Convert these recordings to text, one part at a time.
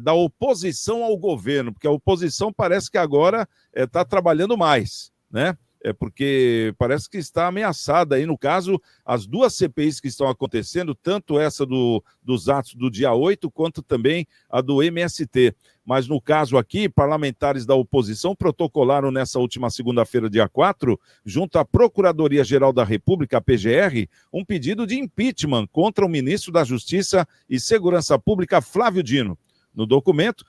da oposição ao governo, porque a oposição parece que agora está trabalhando mais, né? Porque parece que está ameaçada aí, no caso, as duas CPIs que estão acontecendo, tanto essa dos atos do dia 8, quanto também a do MST. Mas no caso aqui, parlamentares da oposição protocolaram nessa última segunda-feira, dia 4, junto à Procuradoria-Geral da República, a PGR, um pedido de impeachment contra o ministro da Justiça e Segurança Pública, Flávio Dino. No documento,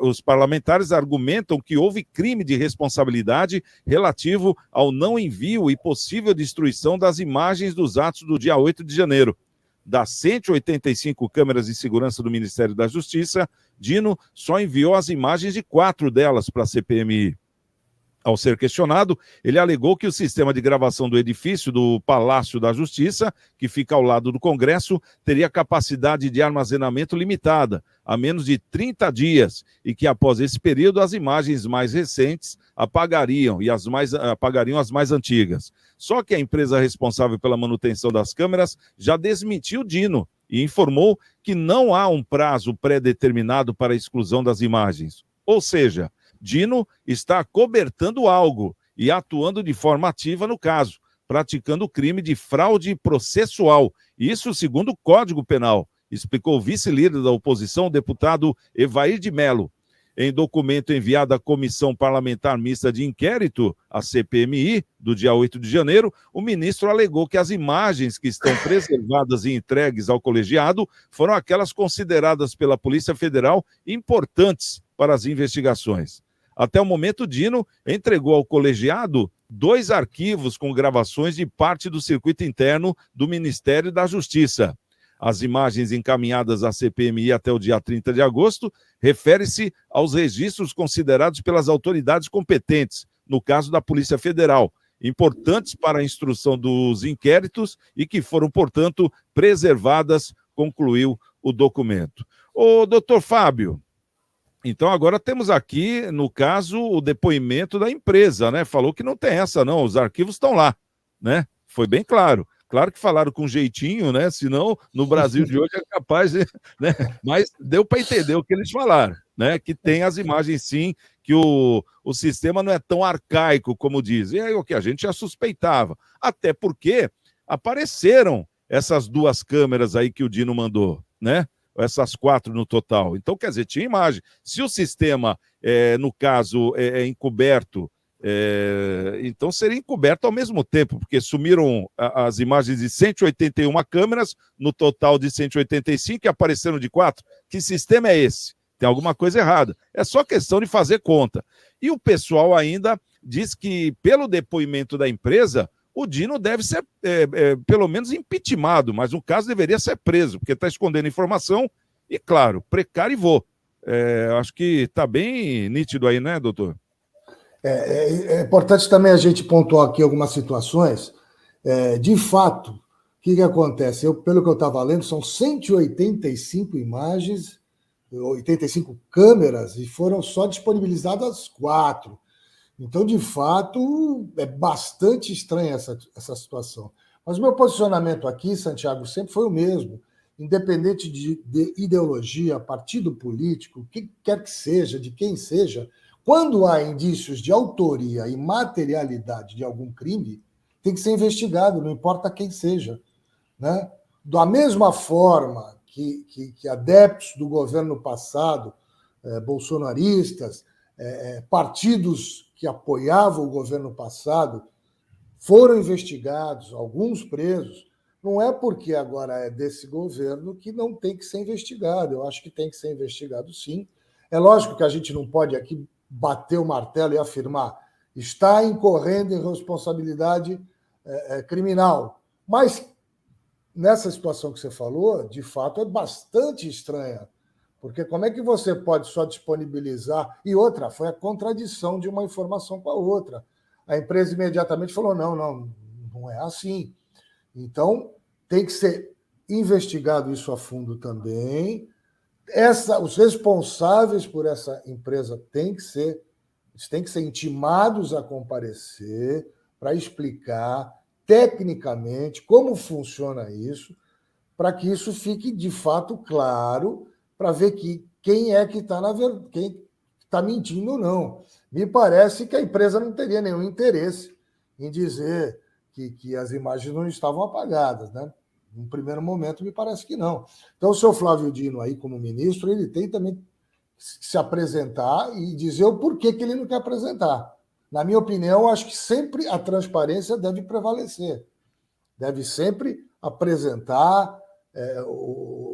os parlamentares argumentam que houve crime de responsabilidade relativo ao não envio e possível destruição das imagens dos atos do dia 8 de janeiro. Das 185 câmeras de segurança do Ministério da Justiça, Dino só enviou as imagens de 4 delas para a CPMI. Ao ser questionado, ele alegou que o sistema de gravação do edifício do Palácio da Justiça, que fica ao lado do Congresso, teria capacidade de armazenamento limitada, a menos de 30 dias, e que após esse período as imagens mais recentes apagariam as mais antigas. Só que a empresa responsável pela manutenção das câmeras já desmentiu Dino e informou que não há um prazo pré-determinado para a exclusão das imagens. Ou seja, Dino está cobertando algo e atuando de forma ativa no caso, praticando o crime de fraude processual. Isso segundo o Código Penal, explicou o vice-líder da oposição, o deputado Evair de Mello. Em documento enviado à Comissão Parlamentar Mista de Inquérito, a CPMI, do dia 8 de janeiro, o ministro alegou que as imagens que estão preservadas e entregues ao colegiado foram aquelas consideradas pela Polícia Federal importantes para as investigações. Até o momento, Dino entregou ao colegiado 2 arquivos com gravações de parte do circuito interno do Ministério da Justiça. As imagens encaminhadas à CPMI até o dia 30 de agosto refere-se aos registros considerados pelas autoridades competentes, no caso da Polícia Federal, importantes para a instrução dos inquéritos e que foram, portanto, preservadas, concluiu o documento. Ô, doutor Fábio, então agora temos aqui, no caso, o depoimento da empresa, né? Falou que não tem essa, não, os arquivos estão lá, né? Foi bem claro. Claro que falaram com jeitinho, né? Senão, no Brasil de hoje é capaz, de, né? Mas deu para entender o que eles falaram, né? Que tem as imagens, sim, que o sistema não é tão arcaico como dizem. É o que a gente já suspeitava. Até porque apareceram essas 2 câmeras aí que o Dino mandou, né? Essas 4 no total. Então, quer dizer, tinha imagem. Se o sistema, no caso, é encoberto, então seria encoberto ao mesmo tempo, porque sumiram as imagens de 181 câmeras, no total de 185, e apareceram de 4. Que sistema é esse? Tem alguma coisa errada. É só questão de fazer conta. E o pessoal ainda diz que, pelo depoimento da empresa, o Dino deve ser, pelo menos, impeachmentado, mas no caso deveria ser preso, porque está escondendo informação e, claro, precarivou. Acho que está bem nítido aí, né, doutor? É importante também a gente pontuar aqui algumas situações. De fato, o que acontece? Pelo que eu estava lendo, são 185 imagens, 85 câmeras, e foram só disponibilizadas 4. Então, de fato, é bastante estranha essa situação. Mas o meu posicionamento aqui, Santiago, sempre foi o mesmo. Independente de ideologia, partido político, o que quer que seja, de quem seja, quando há indícios de autoria e materialidade de algum crime, tem que ser investigado, não importa quem seja, né? Da mesma forma que adeptos do governo passado, bolsonaristas, partidos que apoiavam o governo passado foram investigados, alguns presos, não é porque agora é desse governo que não tem que ser investigado. Eu acho que tem que ser investigado, sim. É lógico que a gente não pode aqui bater o martelo e afirmar está incorrendo em responsabilidade criminal. Mas, nessa situação que você falou, de fato, é bastante estranha. Porque como é que você pode só disponibilizar... E outra, foi a contradição de uma informação com a outra. A empresa imediatamente falou, não é assim. Então, tem que ser investigado isso a fundo também. Os responsáveis por essa empresa têm que ser intimados a comparecer para explicar tecnicamente como funciona isso, para que isso fique de fato claro, para ver que quem é que está quem está mentindo ou não. Me parece que a empresa não teria nenhum interesse em dizer que as imagens não estavam apagadas, né? Num primeiro momento, me parece que não. Então, o senhor Flávio Dino, aí, como ministro, ele tem também que se apresentar e dizer o porquê que ele não quer apresentar. Na minha opinião, acho que sempre a transparência deve prevalecer. Deve sempre apresentar,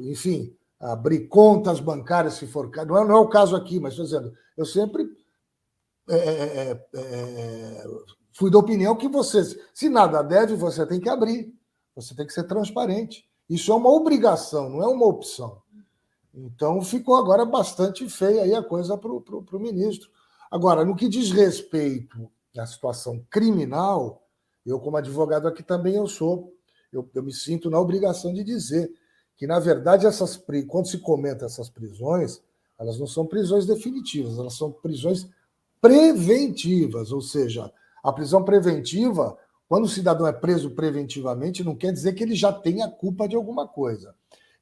enfim, abrir contas bancárias, se for caso. Não é o caso aqui, mas estou dizendo, eu sempre fui da opinião que você, se nada deve, você tem que abrir, você tem que ser transparente. Isso é uma obrigação, não é uma opção. Então, ficou agora bastante feia aí a coisa para o ministro. Agora, no que diz respeito à situação criminal, eu, como advogado aqui também, eu me sinto na obrigação de dizer que, na verdade, quando se comenta essas prisões, elas não são prisões definitivas, elas são prisões preventivas, ou seja, a prisão preventiva, quando o cidadão é preso preventivamente, não quer dizer que ele já tenha culpa de alguma coisa.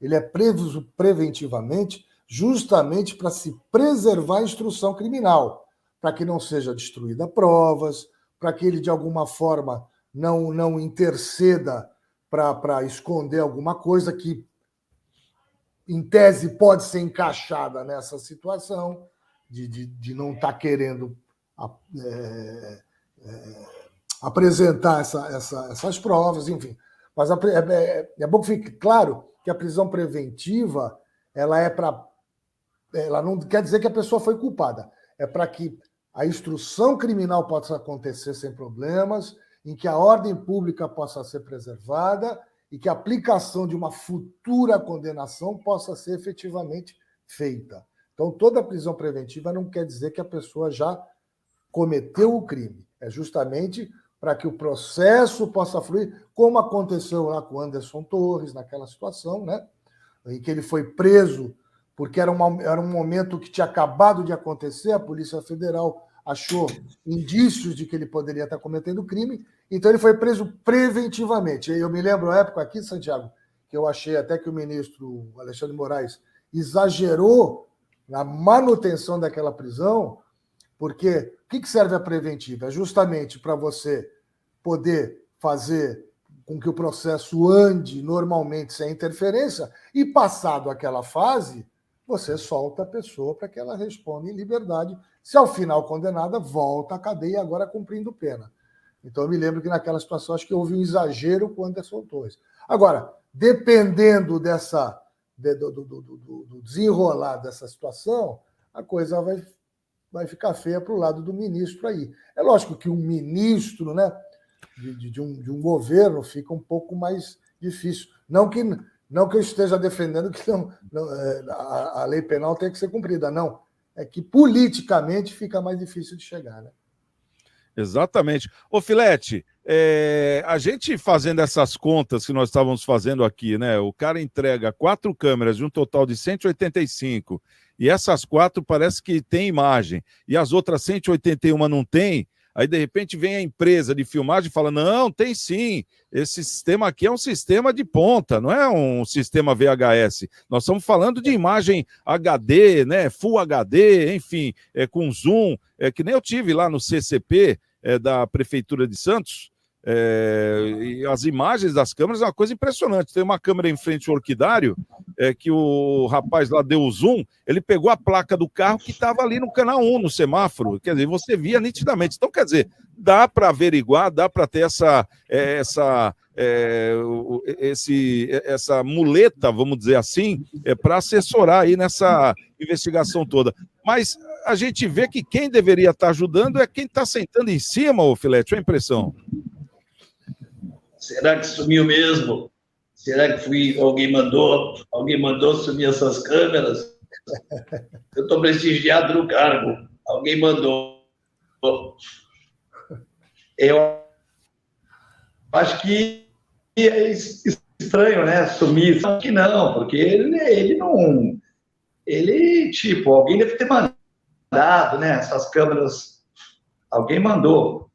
Ele é preso preventivamente justamente para se preservar a instrução criminal, para que não seja destruída provas, para que ele, de alguma forma, não interceda para esconder alguma coisa que, em tese, pode ser encaixada nessa situação de não estar querendo apresentar essas provas, enfim. Mas é bom que fique claro que a prisão preventiva ela não quer dizer que a pessoa foi culpada, é para que a instrução criminal possa acontecer sem problemas, em que a ordem pública possa ser preservada e que a aplicação de uma futura condenação possa ser efetivamente feita. Então, toda prisão preventiva não quer dizer que a pessoa já cometeu o crime. É justamente para que o processo possa fluir, como aconteceu lá com Anderson Torres, naquela situação, né? Em que ele foi preso porque era um momento que tinha acabado de acontecer, a Polícia Federal achou indícios de que ele poderia estar cometendo crime, então ele foi preso preventivamente. Eu me lembro a época aqui, Santiago, que eu achei até que o ministro Alexandre de Moraes exagerou na manutenção daquela prisão, porque o que serve a preventiva? É justamente para você poder fazer com que o processo ande normalmente sem interferência e, passado aquela fase, você solta a pessoa para que ela responda em liberdade. Se ao final condenada, volta à cadeia agora cumprindo pena. Então, eu me lembro que naquela situação acho que houve um exagero com Anderson Torres. Agora, dependendo do desenrolar dessa situação, a coisa vai ficar feia para o lado do ministro aí. É lógico que um ministro, né, de um governo fica um pouco mais difícil. Não que eu esteja defendendo que a lei penal tem que ser cumprida, não. É que politicamente fica mais difícil de chegar, né? Exatamente. Ô, Filete, a gente fazendo essas contas que nós estávamos fazendo aqui, né? O cara entrega 4 câmeras de um total de 185, e essas 4 parece que tem imagem, e as outras 181 não tem. Aí, de repente, vem a empresa de filmagem e fala, não, tem sim, esse sistema aqui é um sistema de ponta, não é um sistema VHS. Nós estamos falando de imagem HD, né, Full HD, enfim, com zoom, que nem eu tive lá no CCP da Prefeitura de Santos, e as imagens das câmeras é uma coisa impressionante. Tem uma câmera em frente ao orquidário, que o rapaz lá deu o zoom, ele pegou a placa do carro que estava ali no canal 1, no semáforo, quer dizer, você via nitidamente. Então, quer dizer, dá para averiguar, dá para ter essa muleta, vamos dizer assim, para assessorar aí nessa investigação toda. Mas a gente vê que quem deveria estar ajudando é quem está sentando em cima, ô Filete, é a impressão. Será que sumiu mesmo? Será que alguém mandou sumir essas câmeras? Eu estou prestigiado no cargo. Alguém mandou. Eu acho que é estranho, né? Sumir. Só que não, porque ele não... Ele, tipo, alguém deve ter mandado, né? Essas câmeras... Alguém mandou.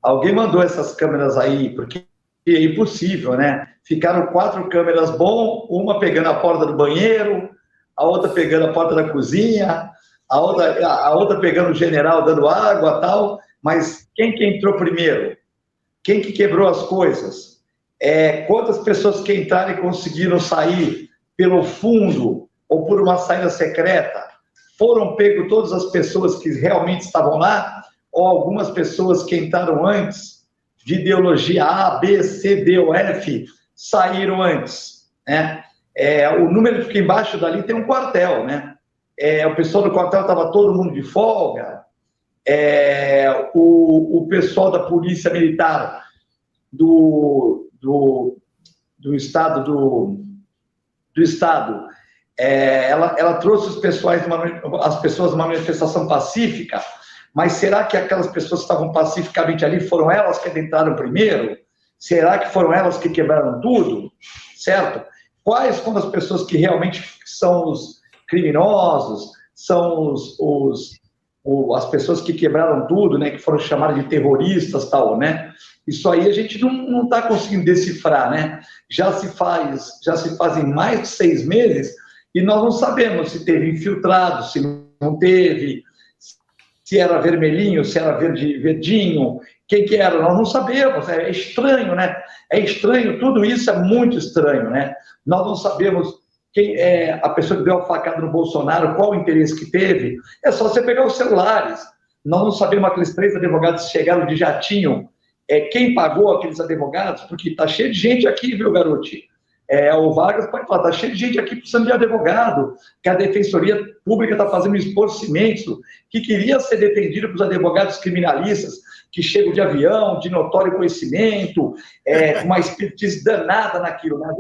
Alguém mandou essas câmeras aí, porque é impossível, né? Ficaram 4 câmeras uma pegando a porta do banheiro, a outra pegando a porta da cozinha, a outra pegando o general dando água, tal. Mas quem que entrou primeiro? Quem que quebrou as coisas? Quantas pessoas que entraram e conseguiram sair pelo fundo ou por uma saída secreta? Foram pego todas as pessoas que realmente estavam lá? Ou algumas pessoas que entraram antes, de ideologia A, B, C, D ou F, saíram antes, né? O número que fica embaixo dali tem um quartel, né? O pessoal do quartel estava todo mundo de folga. O pessoal da polícia militar do estado ela trouxe as pessoas numa manifestação pacífica, mas será que aquelas pessoas que estavam pacificamente ali foram elas que adentraram primeiro? Será que foram elas que quebraram tudo? Certo? Quais foram as pessoas que realmente são os criminosos, são as pessoas que quebraram tudo, né, que foram chamadas de terroristas, tal, né? Isso aí a gente não está conseguindo decifrar, né? Já se fazem mais de 6 meses e nós não sabemos se teve infiltrado, se não teve, se era vermelhinho, se era verdinho, quem que era, nós não sabemos, é estranho, né? É estranho, tudo isso é muito estranho, né? Nós não sabemos quem é a pessoa que deu a facada no Bolsonaro, qual o interesse que teve. É só você pegar os celulares. Nós não sabemos aqueles 3 advogados que chegaram de jatinho, quem pagou aqueles advogados, porque está cheio de gente aqui, viu, garoto? O Vargas pode falar, está cheio de gente aqui precisando de advogado, que a Defensoria Pública está fazendo esforço imenso, que queria ser defendido pelos advogados criminalistas, que chegam de avião, de notório conhecimento, com uma expertise danada naquilo, né?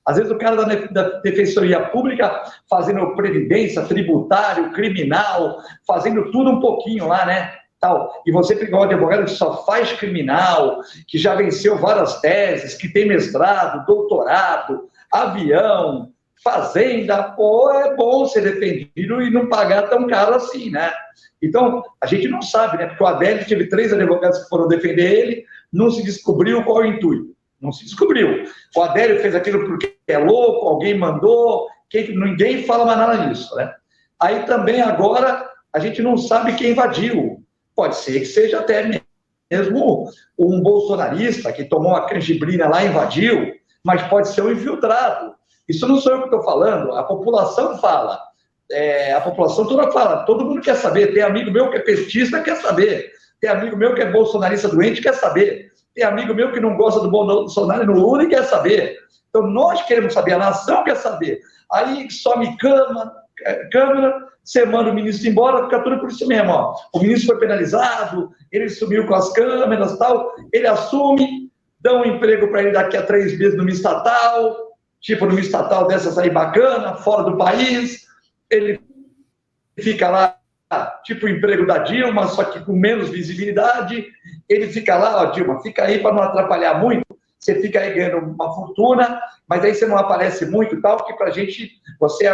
Às vezes o cara da Defensoria Pública fazendo previdência, tributário, criminal, fazendo tudo um pouquinho lá, né? Tal. E você pegar um advogado que só faz criminal, que já venceu várias teses, que tem mestrado, doutorado, avião, fazenda, pô, é bom ser defendido e não pagar tão caro assim, né? Então, a gente não sabe, né? Porque o Adélio teve 3 advogados que foram defender ele, não se descobriu qual é o intuito. Não se descobriu. O Adélio fez aquilo porque é louco, alguém mandou, ninguém fala mais nada disso, né? Aí também agora a gente não sabe quem invadiu. Pode ser que seja até mesmo um bolsonarista que tomou a canjibrina lá e invadiu, mas pode ser um infiltrado. Isso não sou eu que estou falando, a população fala. A população toda fala, todo mundo quer saber. Tem amigo meu que é petista, quer saber. Tem amigo meu que é bolsonarista doente, quer saber. Tem amigo meu que não gosta do Bolsonaro e no Lula e quer saber. Então, nós queremos saber, a nação quer saber. Aí some câmera, você manda o ministro embora, fica tudo por isso mesmo. Ó. O ministro foi penalizado, ele sumiu com as câmeras, tal, ele assume, dá um emprego para ele daqui a 3 meses numa estatal, tipo numa estatal dessas aí bacana, fora do país, ele fica lá, tipo o emprego da Dilma, só que com menos visibilidade, ele fica lá, ó, Dilma, fica aí para não atrapalhar muito, você fica aí ganhando uma fortuna, mas aí você não aparece muito e tal, porque pra gente, você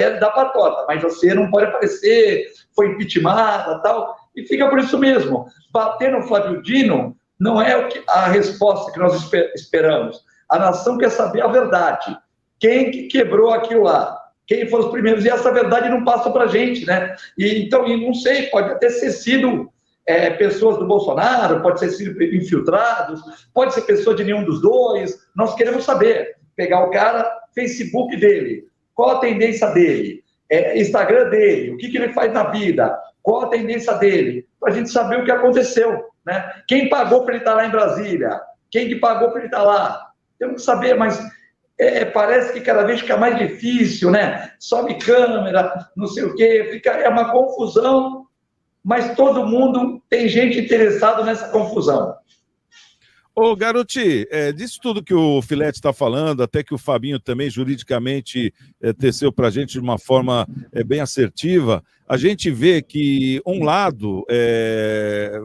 é da patota, mas você não pode aparecer, foi impeachmentada e tal, e fica por isso mesmo. Bater no Flávio Dino não é a resposta que nós esperamos. A nação quer saber a verdade. Quem que quebrou aquilo lá? Quem foram os primeiros? E essa verdade não passa pra gente, né? Então, não sei, pode até ser sido pessoas do Bolsonaro, pode ser sido infiltrados, pode ser pessoa de nenhum dos dois. Nós queremos saber. Pegar o cara, Facebook dele, qual a tendência dele, Instagram dele, o que ele faz na vida, qual a tendência dele, para a gente saber o que aconteceu, né? Quem pagou para ele estar lá em Brasília? Quem que pagou para ele estar lá? Temos que saber, mas parece que cada vez fica mais difícil, né? Sobe câmera, não sei o quê, é uma confusão, mas todo mundo tem gente interessada nessa confusão. Ô, Garotti, disso tudo que o Filete está falando, até que o Fabinho também juridicamente teceu para a gente de uma forma bem assertiva, a gente vê que um lado é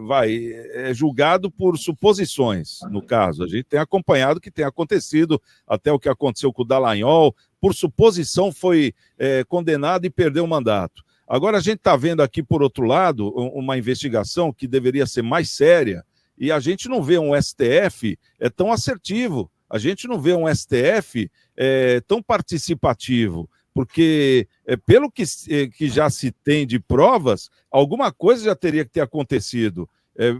julgado por suposições, no caso. A gente tem acompanhado o que tem acontecido, até o que aconteceu com o Dallagnol, por suposição foi condenado e perdeu o mandato. Agora a gente está vendo aqui, por outro lado, uma investigação que deveria ser mais séria, e a gente não vê um STF tão assertivo, a gente não vê um STF tão participativo, Porque, pelo que já se tem de provas, alguma coisa já teria que ter acontecido.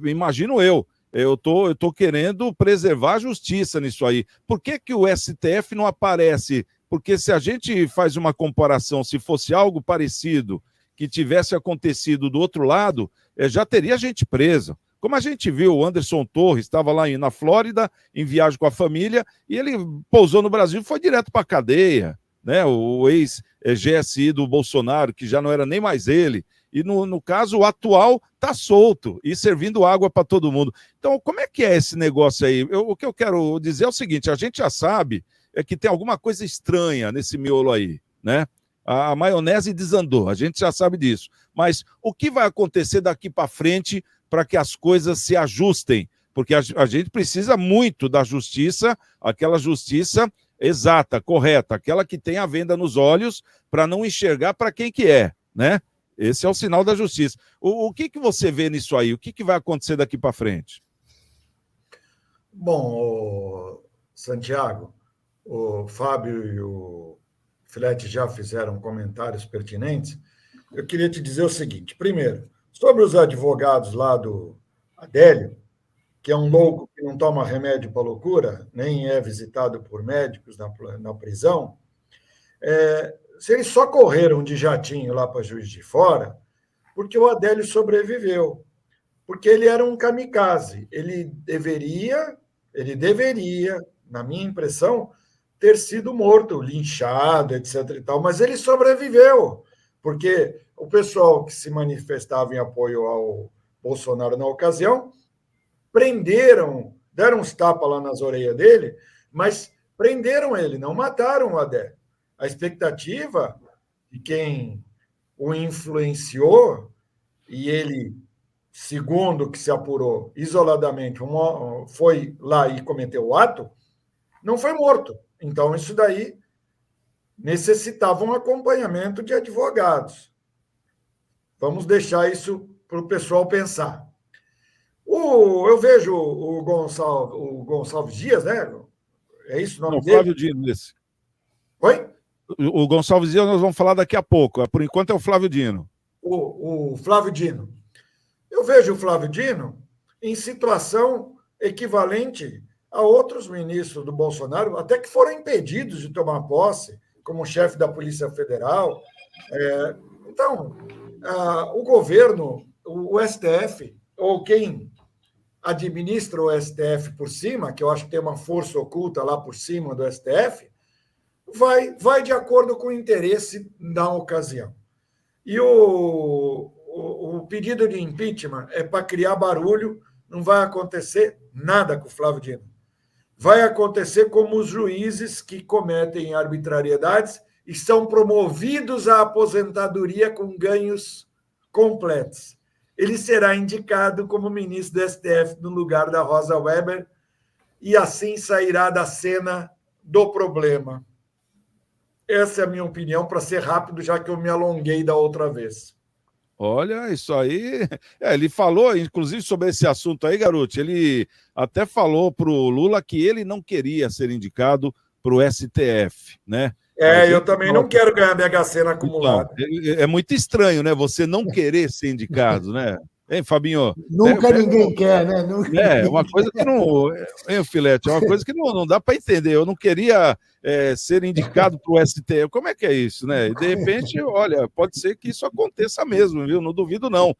Imagino eu. Eu tô querendo preservar a justiça nisso aí. Por que o STF não aparece? Porque se a gente faz uma comparação, se fosse algo parecido que tivesse acontecido do outro lado, já teria gente presa. Como a gente viu, o Anderson Torres estava lá na Flórida, em viagem com a família, e ele pousou no Brasil e foi direto para a cadeia, né? O ex-GSI do Bolsonaro, que já não era nem mais ele. E no caso, o atual está solto e servindo água para todo mundo. Então, como é que é esse negócio aí? O que eu quero dizer é o seguinte, a gente já sabe que tem alguma coisa estranha nesse miolo aí, né? A maionese desandou, a gente já sabe disso. Mas o que vai acontecer daqui para frente para que as coisas se ajustem? Porque a gente precisa muito da justiça, aquela justiça exata, correta, aquela que tem a venda nos olhos para não enxergar para quem que é, né? Esse é o sinal da justiça. O que você vê nisso aí? O que vai acontecer daqui para frente? Bom, Santiago, o Fábio e o Filete já fizeram comentários pertinentes. Eu queria te dizer o seguinte: primeiro, sobre os advogados lá do Adélio, que é um louco que não toma remédio para loucura, nem é visitado por médicos na prisão, se eles só correram de jatinho lá para Juiz de Fora, porque o Adélio sobreviveu, porque ele era um kamikaze. Ele deveria, na minha impressão, ter sido morto, linchado, etc. e tal, mas ele sobreviveu, porque o pessoal que se manifestava em apoio ao Bolsonaro na ocasião prenderam, deram uns tapas lá nas orelhas dele, mas prenderam ele, não mataram o Adélio. A expectativa de quem o influenciou, e ele, segundo o que se apurou isoladamente, foi lá e cometeu o ato, não foi morto. Então, isso daí necessitava um acompanhamento de advogados. Vamos deixar isso para o pessoal pensar. Eu vejo o Gonçalves Dias, né? É isso o nome dele? Flávio Dino, esse. Oi? O Gonçalves Dias nós vamos falar daqui a pouco. Por enquanto é o Flávio Dino. O Flávio Dino. Eu vejo o Flávio Dino em situação equivalente a outros ministros do Bolsonaro, até que foram impedidos de tomar posse, como chefe da Polícia Federal. Então, o governo, o STF, ou quem administra o STF por cima, que eu acho que tem uma força oculta lá por cima do STF, vai de acordo com o interesse da ocasião. E o pedido de impeachment é para criar barulho, não vai acontecer nada com o Flávio Dino. Vai acontecer como os juízes que cometem arbitrariedades e são promovidos à aposentadoria com ganhos completos. Ele será indicado como ministro do STF no lugar da Rosa Weber e assim sairá da cena do problema. Essa é a minha opinião, para ser rápido, já que eu me alonguei da outra vez. Olha, isso aí. Ele falou, inclusive, sobre esse assunto aí, garoto. Ele até falou para o Lula que ele não queria ser indicado para o STF, né? Eu também não quero ganhar Mega Sena acumulada. É muito estranho, né? Você não querer ser indicado, né? Hein, Fabinho? Nunca ninguém quer, né? Uma coisa que não. Hein, Filete? É uma coisa que não dá para entender. Eu não queria ser indicado para o STF. Como é que é isso, né? E de repente, olha, pode ser que isso aconteça mesmo, viu? Não duvido, não.